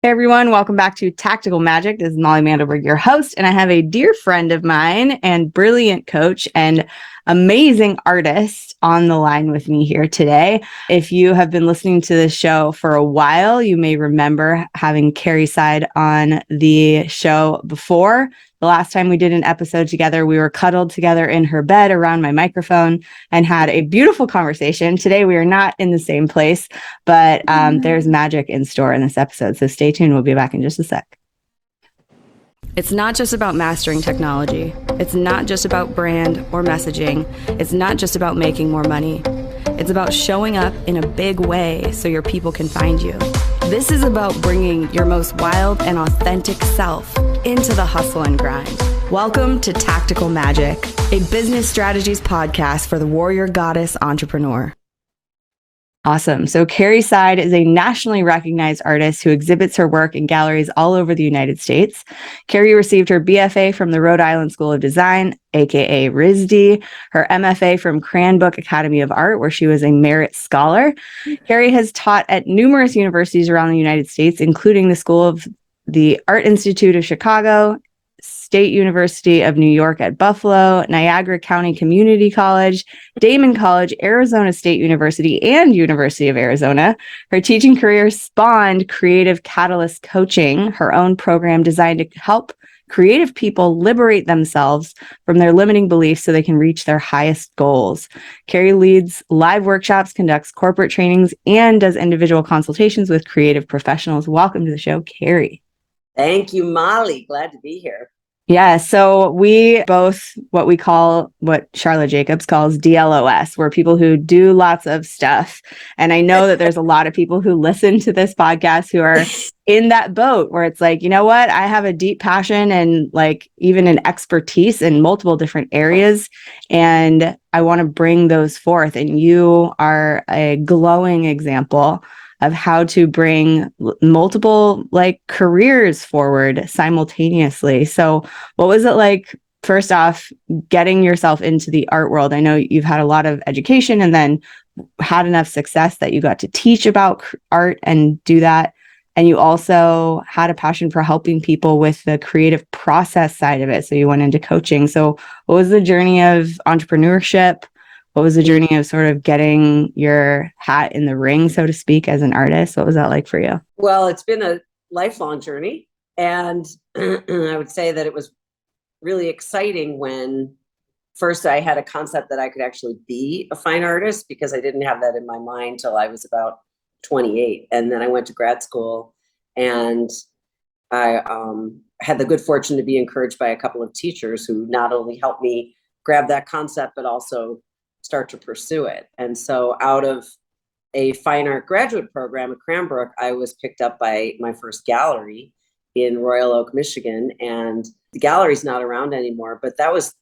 Hey everyone, welcome back to Tactical Magic. This is Molly Mandelberg, your host, and I have a dear friend of mine and brilliant coach and amazing artist on the line with me here today. If you have been listening to this show for a while, you may remember having Carrie Seid on the show before. The last time we did an episode together, we were cuddled together in her bed around my microphone and had a beautiful conversation. Today, we are not in the same place, but there's magic in store in this episode. So stay tuned. We'll be back in just a sec. It's not just about mastering technology. It's not just about brand or messaging. It's not just about making more money. It's about showing up in a big way so your people can find you. This is about bringing your most wild and authentic self into the hustle and grind. Welcome to Tactical Magic, a business strategies podcast for the warrior goddess entrepreneur. Awesome. So Carrie Seid is a nationally recognized artist who exhibits her work in galleries all over the United States. Carrie received her B.F.A. from the Rhode Island School of Design, aka RISD, her M.F.A. from Cranbrook Academy of Art, where she was a merit scholar. Carrie has taught at numerous universities around the United States, including the School of the Art Institute of Chicago, State University of New York at Buffalo, Niagara County Community College, Daemen College, Arizona State University, and University of Arizona. Her teaching career spawned Creative Catalyst Coaching, her own program designed to help creative people liberate themselves from their limiting beliefs so they can reach their highest goals. Carrie leads live workshops, conducts corporate trainings, and does individual consultations with creative professionals. Welcome to the show, Carrie. Thank you, Molly. Glad to be here. Yeah, so we both what Charlotte Jacobs calls DLOS. We're people who do lots of stuff. And I know that there's a lot of people who listen to this podcast who are in that boat where it's like, you know what? I have a deep passion and like even an expertise in multiple different areas. And I want to bring those forth. And you are a glowing example of how to bring multiple like careers forward simultaneously. So what was it like, first off, getting yourself into the art world? I know you've had a lot of education and then had enough success that you got to teach about art and do that. And you also had a passion for helping people with the creative process side of it. So you went into coaching. So what was the journey of entrepreneurship? What was the journey of sort of getting your hat in the ring, so to speak, as an artist? What was that like for you? Well, it's been a lifelong journey. And I would say that it was really exciting when first I had a concept that I could actually be a fine artist, because I didn't have that in my mind till I was about 28. And then I went to grad school and I had the good fortune to be encouraged by a couple of teachers who not only helped me grab that concept, but also start to pursue it. And so out of a fine art graduate program at Cranbrook, I was picked up by my first gallery in Royal Oak, Michigan. And the gallery's not around anymore, but that was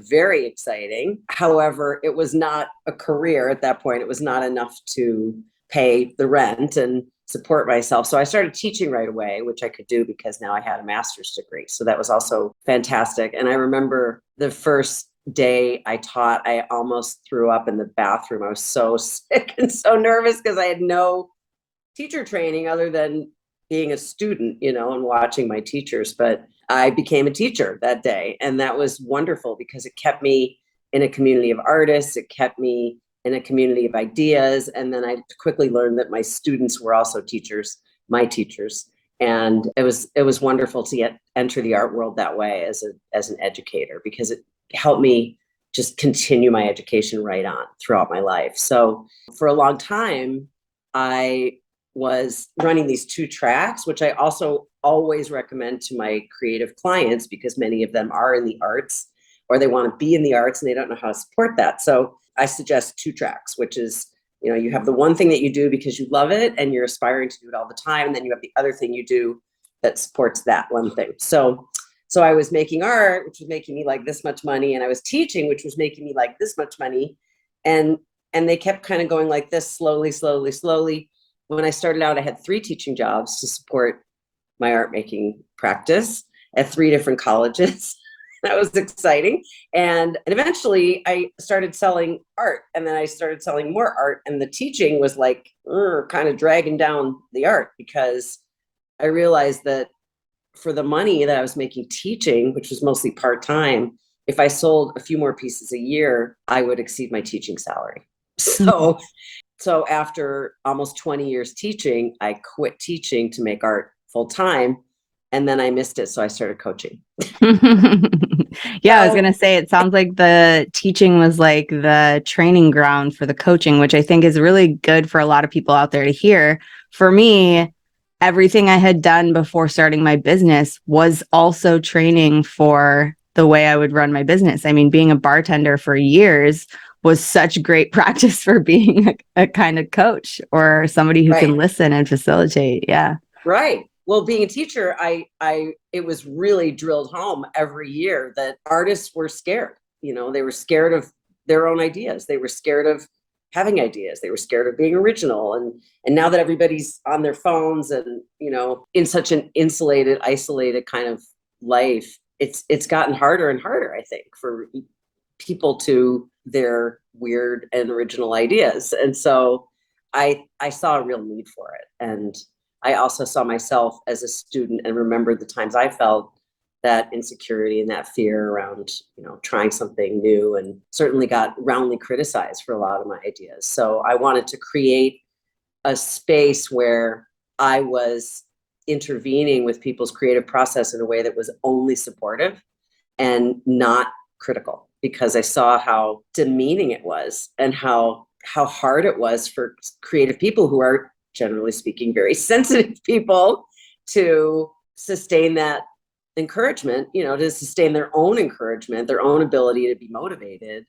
very exciting. However, it was not a career at that point. It was not enough to pay the rent and support myself. So I started teaching right away, which I could do because now I had a master's degree. So that was also fantastic. And I remember the first day I taught, I almost threw up in the bathroom. I was so sick and so nervous because I had no teacher training other than being a student, and watching my teachers. But I became a teacher that day. And that was wonderful because it kept me in a community of artists. It kept me in a community of ideas. And then I quickly learned that my students were also teachers, my teachers. And it was wonderful to enter the art world that way as an educator, because it helped me just continue my education right on throughout my life. So for a long time, I was running these two tracks, which I also always recommend to my creative clients, because many of them are in the arts or they want to be in the arts and they don't know how to support that. So I suggest two tracks, which is, you have the one thing that you do because you love it and you're aspiring to do it all the time. And then you have the other thing you do that supports that one thing. So I was making art, which was making me like this much money. And I was teaching, which was making me like this much money. And they kept kind of going like this slowly, slowly, slowly. When I started out, I had 3 teaching jobs to support my art making practice at 3 different colleges. That was exciting. And eventually I started selling art, and then I started selling more art, and the teaching was like kind of dragging down the art, because I realized that for the money that I was making teaching, which was mostly part-time, if I sold a few more pieces a year, I would exceed my teaching salary. So after almost 20 years teaching, I quit teaching to make art full time. And then I missed it. So I started coaching. Yeah, I was going to say, it sounds like the teaching was like the training ground for the coaching, which I think is really good for a lot of people out there to hear. For me, everything I had done before starting my business was also training for the way I would run my business. I mean, being a bartender for years was such great practice for being a kind of coach or somebody who can listen and facilitate. Yeah. Right. Well, being a teacher, it was really drilled home every year that artists were scared. You know, they were scared of their own ideas. They were scared of having ideas. They were scared of being original. And now that everybody's on their phones and, you know, in such an insulated, isolated kind of life, it's gotten harder and harder, I think, for people to their weird and original ideas. And so I saw a real need for it. And I also saw myself as a student and remembered the times I felt that insecurity and that fear around, you know, trying something new, and certainly got roundly criticized for a lot of my ideas. So I wanted to create a space where I was intervening with people's creative process in a way that was only supportive and not critical, because I saw how demeaning it was and how hard it was for creative people, who are, generally speaking, very sensitive people, to sustain that encouragement, you know, to sustain their own encouragement, their own ability to be motivated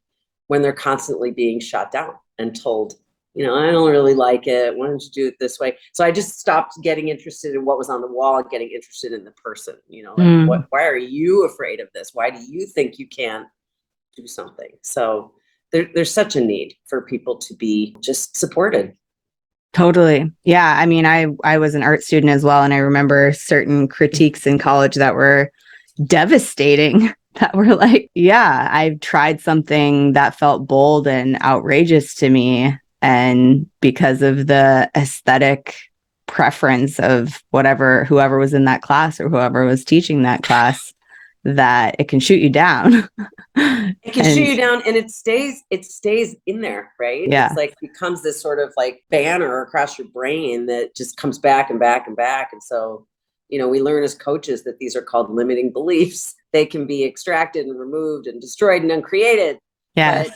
when they're constantly being shot down and told, you know, I don't really like it. Why don't you do it this way? So I just stopped getting interested in what was on the wall and getting interested in the person, you know, like why are you afraid of this? Why do you think you can't do something? So there's such a need for people to be just supported. Totally. Yeah. I mean, I was an art student as well. And I remember certain critiques in college that were devastating, that were like, yeah, I've tried something that felt bold and outrageous to me. And because of the aesthetic preference of whoever was in that class or whoever was teaching that class, that it can shoot you down. It can shoot you down, and it stays in there, right? Yeah. It's like becomes this sort of like banner across your brain that just comes back and back and back. And so, you know, we learn as coaches that these are called limiting beliefs. They can be extracted and removed and destroyed and uncreated. Yes.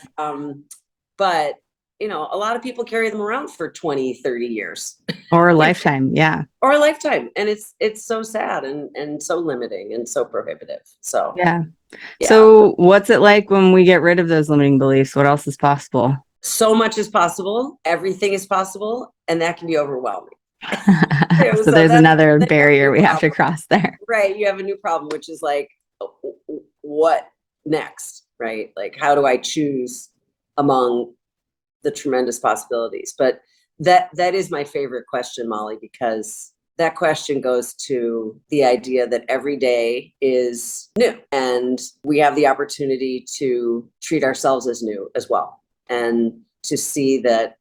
But you know, a lot of people carry them around for 20, 30 years. Or a lifetime. Yeah. Or a lifetime. And it's so sad and so limiting and so prohibitive. So yeah. So what's it like when we get rid of those limiting beliefs? What else is possible? So much is possible. Everything is possible. And that can be overwhelming. So there's another barrier we have to cross there. Right. You have a new problem, which is like, what next? Right. Like, how do I choose among the tremendous possibilities? But that is my favorite question, Molly, because that question goes to the idea that every day is new, and we have the opportunity to treat ourselves as new as well, and to see that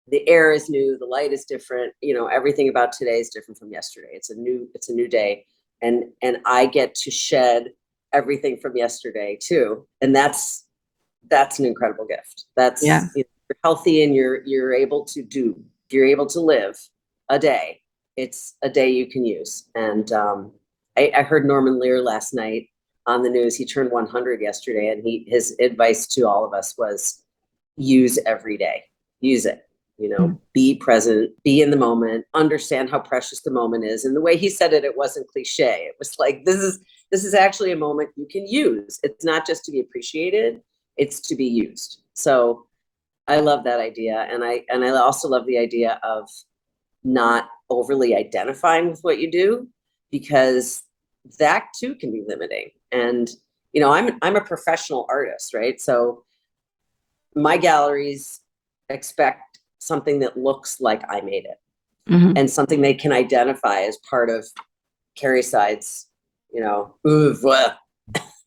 the air is new, the light is different, you know, everything about today is different from yesterday. It's a new day, and I get to shed everything from yesterday too, and that's an incredible gift. That's you know, you're healthy and you're able to live a day. It's a day you can use. And I heard Norman Lear last night on the news. He turned 100 yesterday, and his advice to all of us was use every day. Use it. You know, be present, be in the moment, understand how precious the moment is. And the way he said it, it wasn't cliche. It was like, this is actually a moment you can use. It's not just to be appreciated, it's to be used. So I love that idea. And I also love the idea of not overly identifying with what you do, because that too can be limiting. And, you know, I'm a professional artist, right? So my galleries expect something that looks like I made it, and something they can identify as part of Carrie Seid's, you know,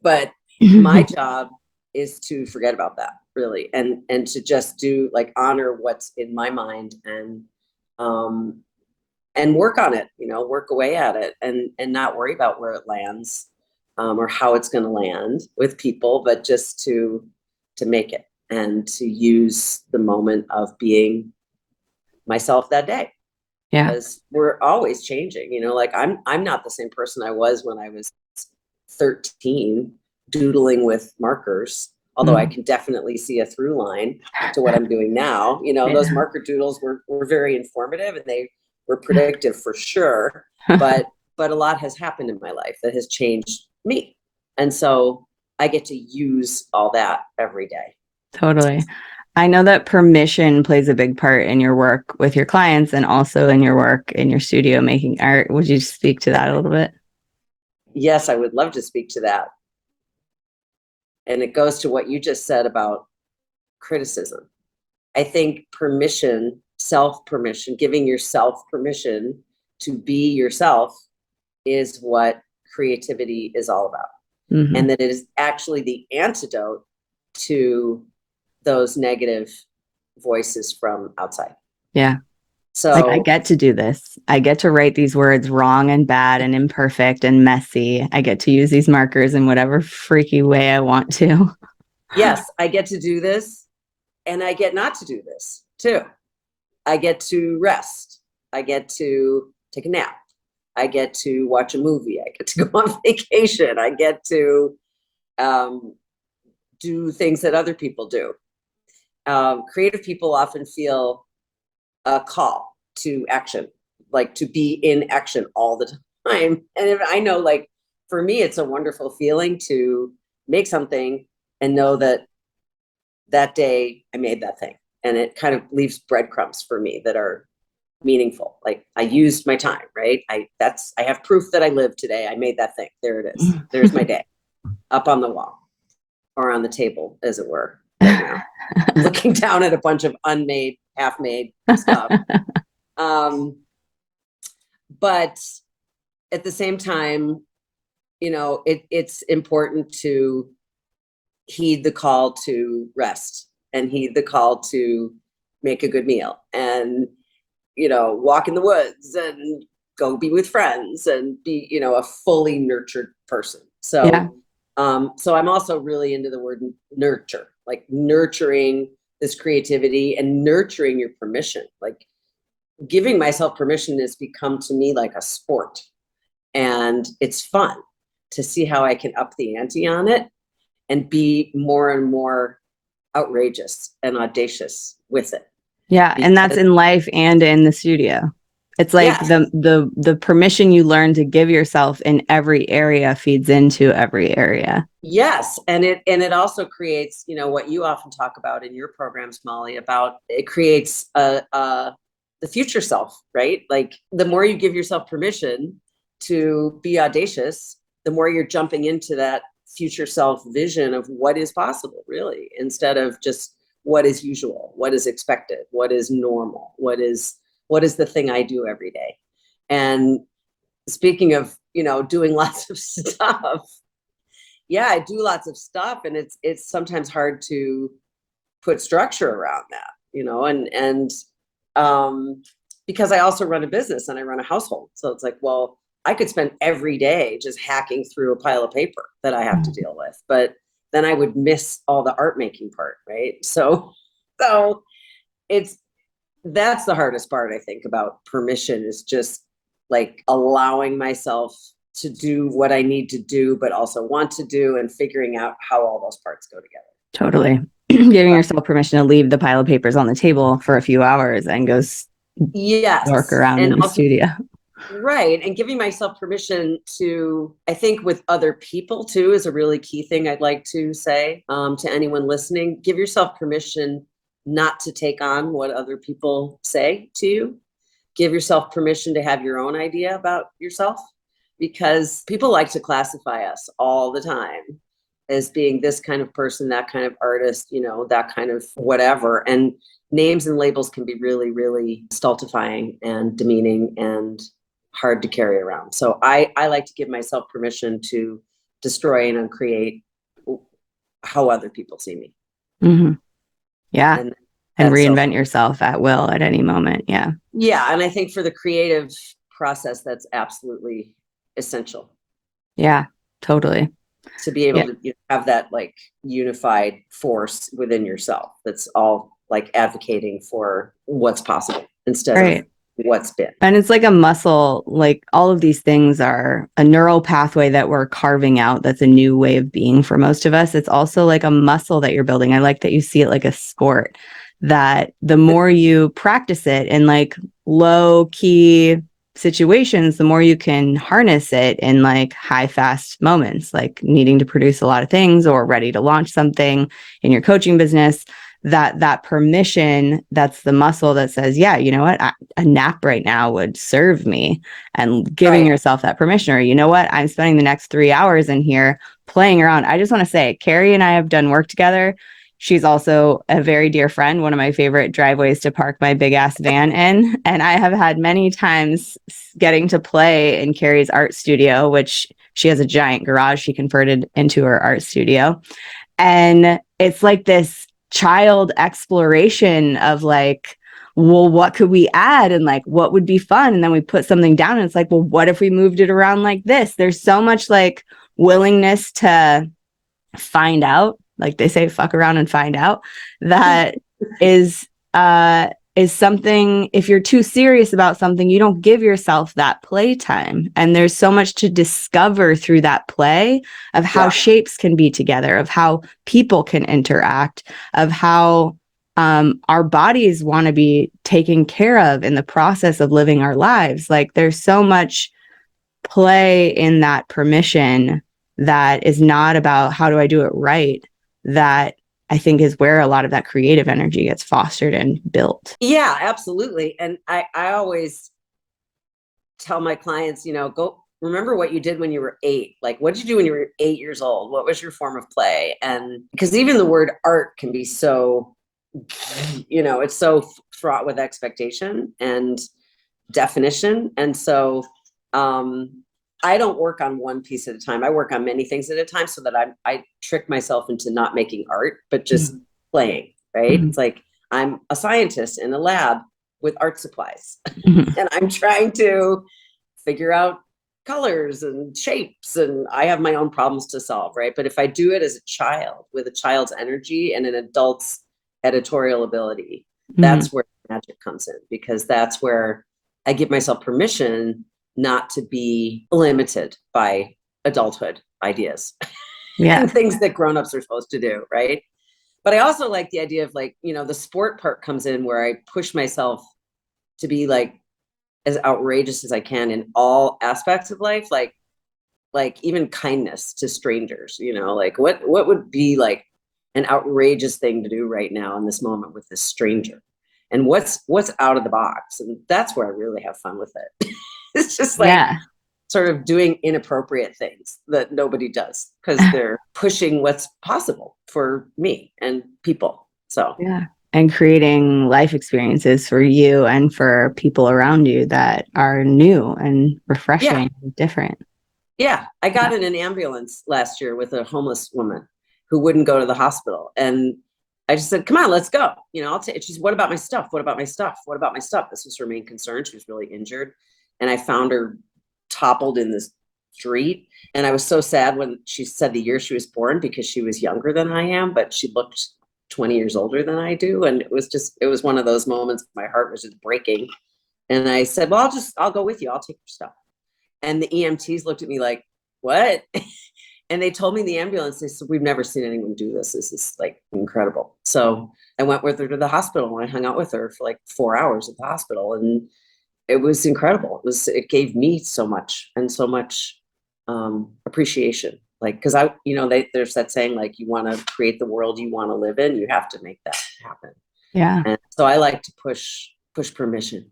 but my job is to forget about that, really, and to just do, like, honor what's in my mind, and and work on it, work away at it, and not worry about where it lands, or how it's going to land with people, but just to make it and to use the moment of being myself that day. Yeah. Because we're always changing, like I'm not the same person I was when I was 13 doodling with markers, although I can definitely see a through line to what I'm doing now. Those marker doodles were very informative, and they were predictive for sure, but a lot has happened in my life that has changed me, and so I get to use all that every day. Totally. I know that permission plays a big part in your work with your clients and also in your work in your studio making art. Would you speak to that a little bit? Yes, I would love to speak to that. And it goes to what you just said about criticism. I think permission, self-permission, giving yourself permission to be yourself is what creativity is all about. Mm-hmm. And that it is actually the antidote to those negative voices from outside. Yeah. So like, I get to do this. I get to write these words wrong and bad and imperfect and messy. I get to use these markers in whatever freaky way I want to. Yes, I get to do this, and I get not to do this too. I get to rest. I get to take a nap. I get to watch a movie. I get to go on vacation. I get to do things that other people do. Creative people often feel a call to action, like to be in action all the time. And if I know, like, for me, it's a wonderful feeling to make something and know that that day I made that thing. And it kind of leaves breadcrumbs for me that are meaningful. Like, I used my time, right? I have proof that I lived today. I made that thing. There it is. There's my day up on the wall, or on the table, as it were, right now, looking down at a bunch of unmade, half-made stuff. But at the same time, it's important to heed the call to rest, and heed the call to make a good meal, and walk in the woods and go be with friends and be a fully nurtured person. So yeah. So I'm also really into the word nurture, like nurturing this creativity and nurturing your permission. Like, giving myself permission has become to me like a sport, and it's fun to see how I can up the ante on it and be more and more outrageous and audacious with it. Yeah. And that's in life and in the studio. It's like, yes, the permission you learn to give yourself in every area feeds into every area. Yes. And it also creates, what you often talk about in your programs, Molly, about it creates the future self, right? Like, the more you give yourself permission to be audacious, the more you're jumping into that future self vision of what is possible, really, instead of just what is usual, what is expected, what is normal, what is the thing I do every day. And speaking of, doing lots of stuff, yeah, I do lots of stuff, and it's sometimes hard to put structure around that, and because I also run a business and I run a household. So it's like, well, I could spend every day just hacking through a pile of paper that I have to deal with, but then I would miss all the art making part, right? So that's the hardest part, I think, about permission, is just like allowing myself to do what I need to do, but also want to do, and figuring out how all those parts go together. Totally. Giving yourself permission to leave the pile of papers on the table for a few hours and go work around in the studio. Right. And giving myself permission to, I think, with other people too, is a really key thing I'd like to say to anyone listening. Give yourself permission not to take on what other people say to you. Give yourself permission to have your own idea about yourself, because people like to classify us all the time as being this kind of person, that kind of artist, that kind of whatever. And names and labels can be really, really stultifying and demeaning and hard to carry around. So I like to give myself permission to destroy and uncreate how other people see me. Mm-hmm. Yeah. And reinvent yourself at will at any moment. Yeah. Yeah. And I think for the creative process, that's absolutely essential. Yeah, totally. To be able to have that like unified force within yourself that's all like advocating for what's possible instead of what's been. And it's like a muscle, like all of these things are a neural pathway that we're carving out. That's a new way of being for most of us. It's also like a muscle that you're building. I like that you see it like a sport, that the more you practice it in like low key situations, the more you can harness it in like high fast moments, like needing to produce a lot of things or ready to launch something in your coaching business. That permission, that's the muscle that says, yeah, you know what, a nap right now would serve me, and giving yourself that permission. Or, you know what, I'm spending the next 3 hours in here playing around. I just want to say, Carrie and I have done work together. She's also a very dear friend, one of my favorite driveways to park my big ass van in. And I have had many times getting to play in Carrie's art studio, which she has a giant garage she converted into her art studio. And it's like this child exploration of like, well, what could we add? And like, what would be fun? And then we put something down and it's like, well, what if we moved it around like this? There's so much like willingness to find out, like they say, fuck around and find out, that is something. If you're too serious about something, you don't give yourself that playtime. And there's so much to discover through that play of how shapes can be together, of how people can interact, of how our bodies want to be taken care of in the process of living our lives. Like there's so much play in that permission that is not about how do I do it right, that I think is where a lot of that creative energy gets fostered and built. Yeah, absolutely. And I always tell my clients, go remember what you did when you were 8. Like, what did you do when you were 8 years old? What was your form of play? And because even the word art can be so, it's so fraught with expectation and definition. And so I don't work on one piece at a time. I work on many things at a time so that I trick myself into not making art, but just playing, right? It's like I'm a scientist in a lab with art supplies and I'm trying to figure out colors and shapes, and I have my own problems to solve, right? But if I do it as a child with a child's energy and an adult's editorial ability, that's where magic comes in, because that's where I give myself permission not to be limited by adulthood ideas and things that grownups are supposed to do, right? But I also like the idea of like, the sport part comes in where I push myself to be like as outrageous as I can in all aspects of life, like even kindness to strangers, like what would be like an outrageous thing to do right now in this moment with this stranger, and what's out of the box. And that's where I really have fun with it. It's just like sort of doing inappropriate things that nobody does because they're pushing what's possible for me and people. So, and creating life experiences for you and for people around you that are new and refreshing and different. Yeah. I got in an ambulance last year with a homeless woman who wouldn't go to the hospital. And I just said, come on, let's go. I'll take it. She's, what about my stuff? What about my stuff? What about my stuff? This was her main concern. She was really injured. And I found her toppled in the street. And I was so sad when she said the year she was born, because she was younger than I am, but she looked 20 years older than I do. And it was one of those moments my heart was just breaking. And I said, well, I'll go with you. I'll take your stuff. And the EMTs looked at me like, what? And they told me in the ambulance, they said, we've never seen anyone do this. This is like incredible. So I went with her to the hospital and I hung out with her for like 4 hours at the hospital. And it was incredible. It gave me so much and so much appreciation. Like, cause there's that saying, like, you want to create the world you want to live in, you have to make that happen. Yeah. And so I like to push permission.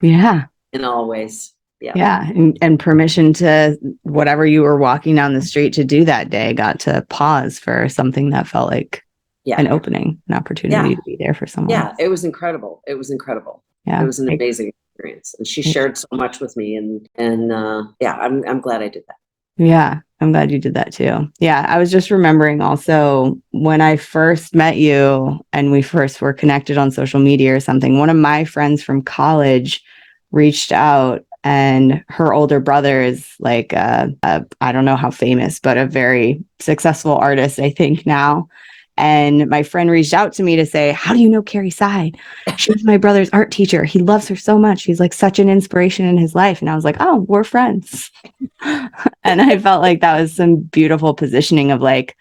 Yeah. In all ways. Yeah. Yeah. And permission to whatever you were walking down the street to do that day, got to pause for something that felt like an opening, an opportunity to be there for someone. Yeah. It was incredible. It was incredible. Yeah. It was an amazing experience. And she shared so much with me. And I'm glad I did that. Yeah. I'm glad you did that too. Yeah, I was just remembering also when I first met you and we first were connected on social media or something, one of my friends from college reached out, and her older brother is like, I don't know how famous, but a very successful artist, I think now. And my friend reached out to me to say, how do you know Carrie Seid? She's my brother's art teacher. He loves her so much. He's like such an inspiration in his life. And I was like, oh, we're friends. And I felt like that was some beautiful positioning of like,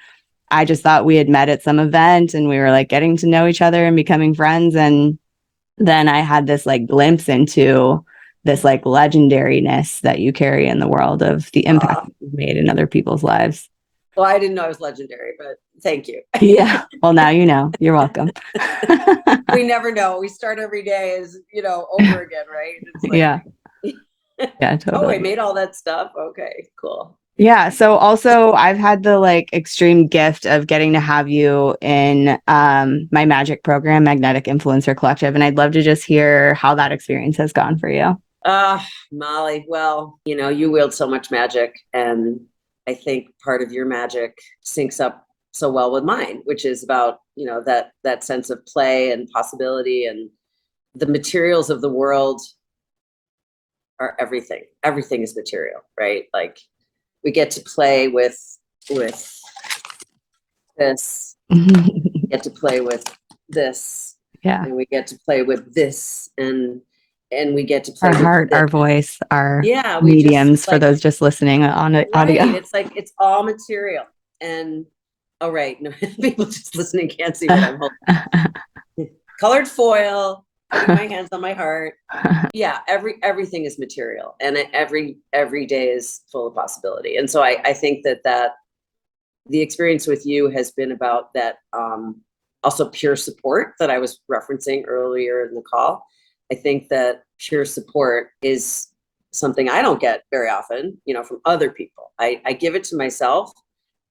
I just thought we had met at some event and we were like getting to know each other and becoming friends. And then I had this like glimpse into this like legendariness that you carry in the world of the impact you've made in other people's lives. Well, I didn't know I was legendary, but thank you. Yeah. Well, now you know. You're welcome. We never know. We start every day as, over again, right? It's like, Yeah. Yeah, oh, I totally. made all that stuff. Okay, cool. Yeah. So also I've had the like extreme gift of getting to have you in my magic program, Magnetic Influencer Collective. And I'd love to just hear how that experience has gone for you. Molly, well, you wield so much magic, and I think part of your magic syncs up so well with mine, which is about, that sense of play and possibility, and the materials of the world are everything. Everything is material, right? Like we get to play with this, get to play with this, Yeah. and we get to play with this, and we get to play Our with heart, this. our voice, our Yeah, we mediums just for those just listening on audio. right. It's like it's all material. And oh right, no, people just listening can't see what I'm holding. Colored foil, putting my hands on my heart. Yeah, everything is material, and every day is full of possibility. And so I think that the experience with you has been about that, also pure support that I was referencing earlier in the call. I think that pure support is something I don't get very often, from other people. I give it to myself,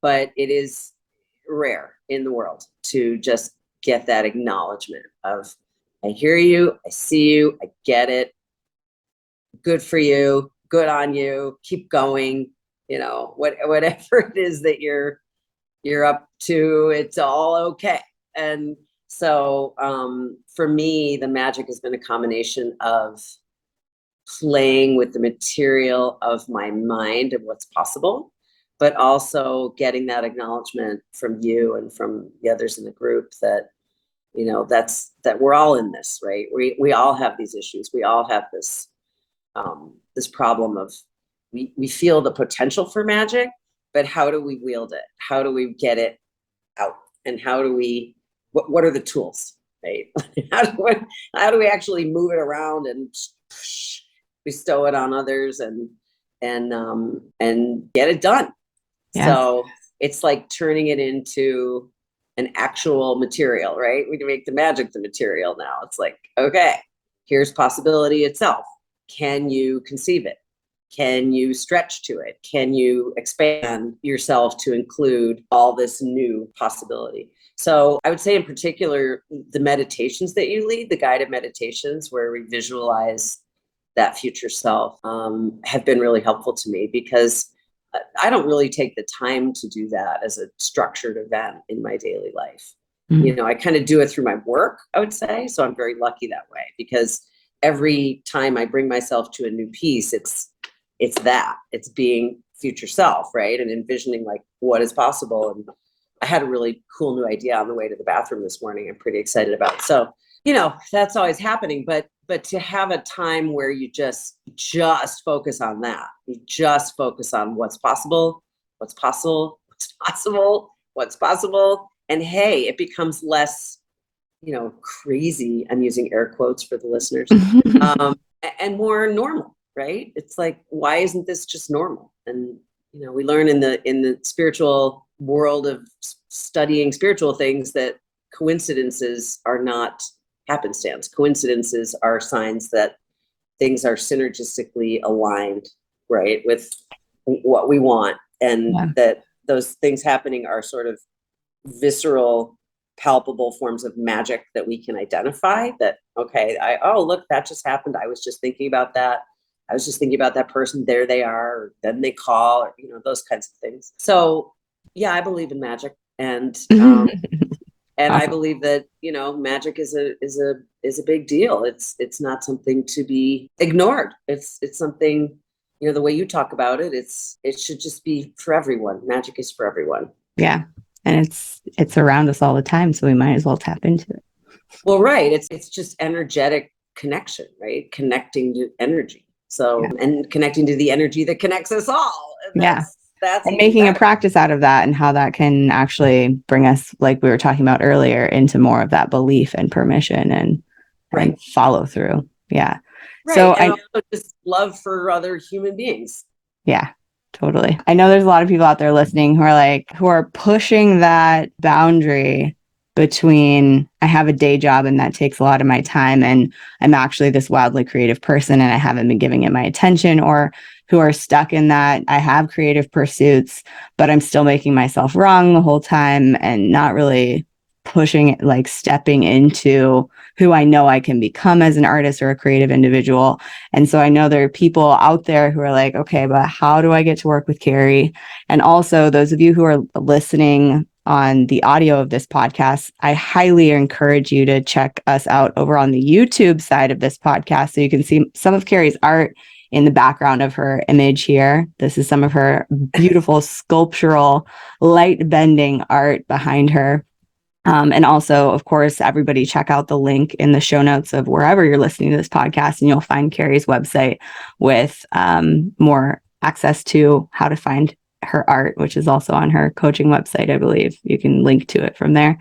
but it is rare in the world to just get that acknowledgement of, I hear you, I see you, I get it. Good for you, good on you, keep going, whatever it is that you're up to, it's all okay. And so for me, the magic has been a combination of playing with the material of my mind of what's possible, but also getting that acknowledgement from you and from the others in the group that, that we're all in this, right? We all have these issues. We all have this, this problem of, we feel the potential for magic, but how do we wield it? How do we get it out? And how do we, what are the tools, right? how do we actually move it around and bestow it on others and get it done? Yes. So it's like turning it into an actual material, right? We can make the magic the material now. It's like, okay, here's possibility itself. Can you conceive it? Can you stretch to it? Can you expand yourself to include all this new possibility? So I would say in particular, the meditations that you lead, the guided meditations where we visualize that future self, have been really helpful to me, because I don't really take the time to do that as a structured event in my daily life. Mm-hmm. I kind of do it through my work, I would say. So I'm very lucky that way, because every time I bring myself to a new piece, it's being future self, right? And envisioning like what is possible. And I had a really cool new idea on the way to the bathroom this morning I'm pretty excited about. So, that's always happening, but to have a time where you just focus on that, you just focus on what's possible. And hey, it becomes less, crazy. I'm using air quotes for the listeners, and more normal, right? It's like, why isn't this just normal? And, we learn in the spiritual world of studying spiritual things that coincidences are not happenstance. Coincidences are signs that things are synergistically aligned, right, with what we want, and that those things happening are sort of visceral, palpable forms of magic that we can identify. That, okay, look, that just happened. I was just thinking about that. I was just thinking about that person. There they are. Or then they call, or, those kinds of things. So yeah, I believe in magic, and and I Awesome. believe that, magic is a big deal. It's not something to be ignored. It's something, the way you talk about it, it should just be for everyone. Magic is for everyone. Yeah. And it's around us all the time, so we might as well tap into it. Well, right. It's just energetic connection, right? Connecting to energy. So, and connecting to the energy that connects us all. And that's and making a practice out of that, and how that can actually bring us, like we were talking about earlier, into more of that belief and permission and follow through. Yeah. Right. So and also just love for other human beings. Yeah, totally. I know there's a lot of people out there listening who are pushing that boundary between, I have a day job and that takes a lot of my time, and I'm actually this wildly creative person and I haven't been giving it my attention, or who are stuck in that I have creative pursuits, but I'm still making myself wrong the whole time and not really pushing it, like stepping into who I know I can become as an artist or a creative individual. And so I know there are people out there who are like, okay, but how do I get to work with Carrie? And also those of you who are listening on the audio of this podcast, I highly encourage you to check us out over on the YouTube side of this podcast, so you can see some of Carrie's art in the background of her image here. This is some of her beautiful sculptural light bending art behind her. And also, of course, everybody check out the link in the show notes of wherever you're listening to this podcast, and you'll find Carrie's website with more access to how to find her art, which is also on her coaching website, I believe. You can link to it from there.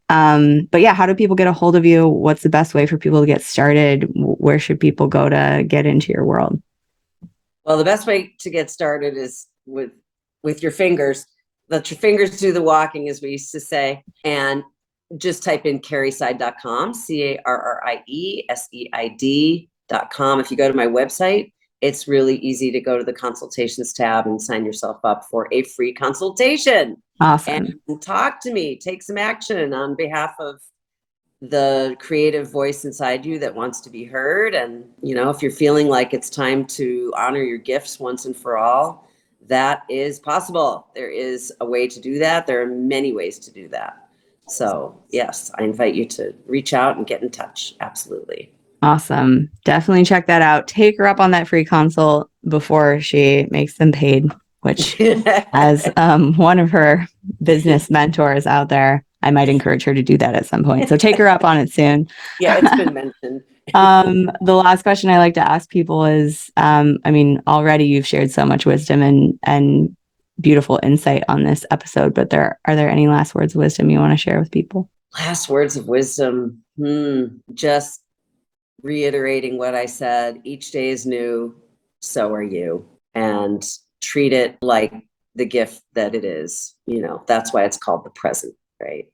But yeah, how do people get a hold of you? What's the best way for people to get started? Where should people go to get into your world? Well, the best way to get started is with your fingers. Let your fingers do the walking, as we used to say, and just type in carrieseid.com, CarrieSeid.com. If you go to my website, it's really easy to go to the consultations tab and sign yourself up for a free consultation. Awesome. And talk to me, take some action on behalf of the creative voice inside you that wants to be heard. And, if you're feeling like it's time to honor your gifts once and for all, that is possible. There is a way to do that. There are many ways to do that. So yes, I invite you to reach out and get in touch. Absolutely. Awesome. Definitely check that out. Take her up on that free consult before she makes them paid, which as one of her business mentors out there, I might encourage her to do that at some point. So take her up on it soon. Yeah, it's been mentioned. The last question I like to ask people is, already you've shared so much wisdom and beautiful insight on this episode, but are there any last words of wisdom you want to share with people? Last words of wisdom. Just reiterating what I said. Each day is new. So are you. And treat it like the gift that it is. That's why it's called the present, right?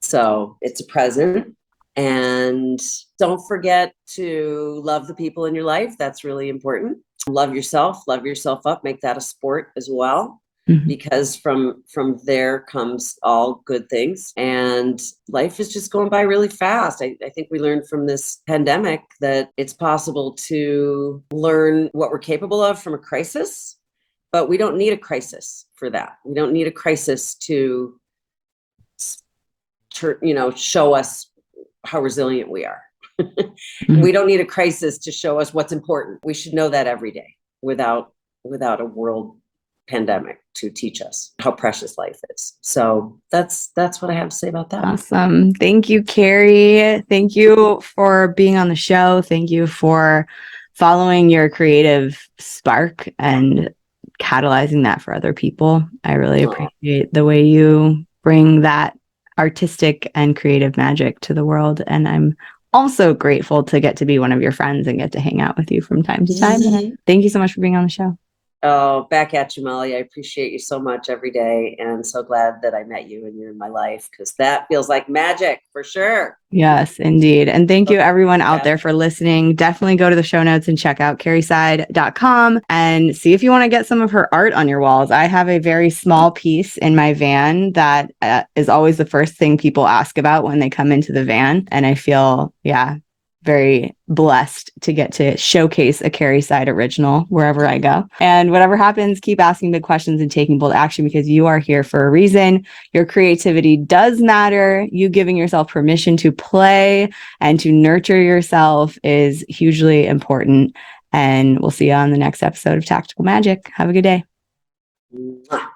So it's a present. And don't forget to love the people in your life. That's really important. Love yourself up, make that a sport as well, because from there comes all good things. And life is just going by really fast. I think we learned from this pandemic that it's possible to learn what we're capable of from a crisis, but we don't need a crisis for that. We don't need a crisis to show us how resilient we are. We don't need a crisis to show us what's important. We should know that every day without a world pandemic to teach us how precious life is. So that's what I have to say about that. Awesome. Thank you, Carrie. Thank you for being on the show. Thank you for following your creative spark and catalyzing that for other people. I really appreciate the way you bring that artistic and creative magic to the world. And I'm also grateful to get to be one of your friends and get to hang out with you from time to time. Thank you so much for being on the show. Oh, back at you, Molly. I appreciate you so much every day, and so glad that I met you and you're in my life, because that feels like magic for sure. Yes, indeed. And thank you everyone out there for listening. Definitely go to the show notes and check out carrieseid.com and see if you want to get some of her art on your walls. I have a very small piece in my van that is always the first thing people ask about when they come into the van. And I feel, very blessed to get to showcase a Carrie Seid original wherever I go. And whatever happens, keep asking big questions and taking bold action, because you are here for a reason. Your creativity does matter. You giving yourself permission to play and to nurture yourself is hugely important. And we'll see you on the next episode of Tactical Magic. Have a good day. Mwah.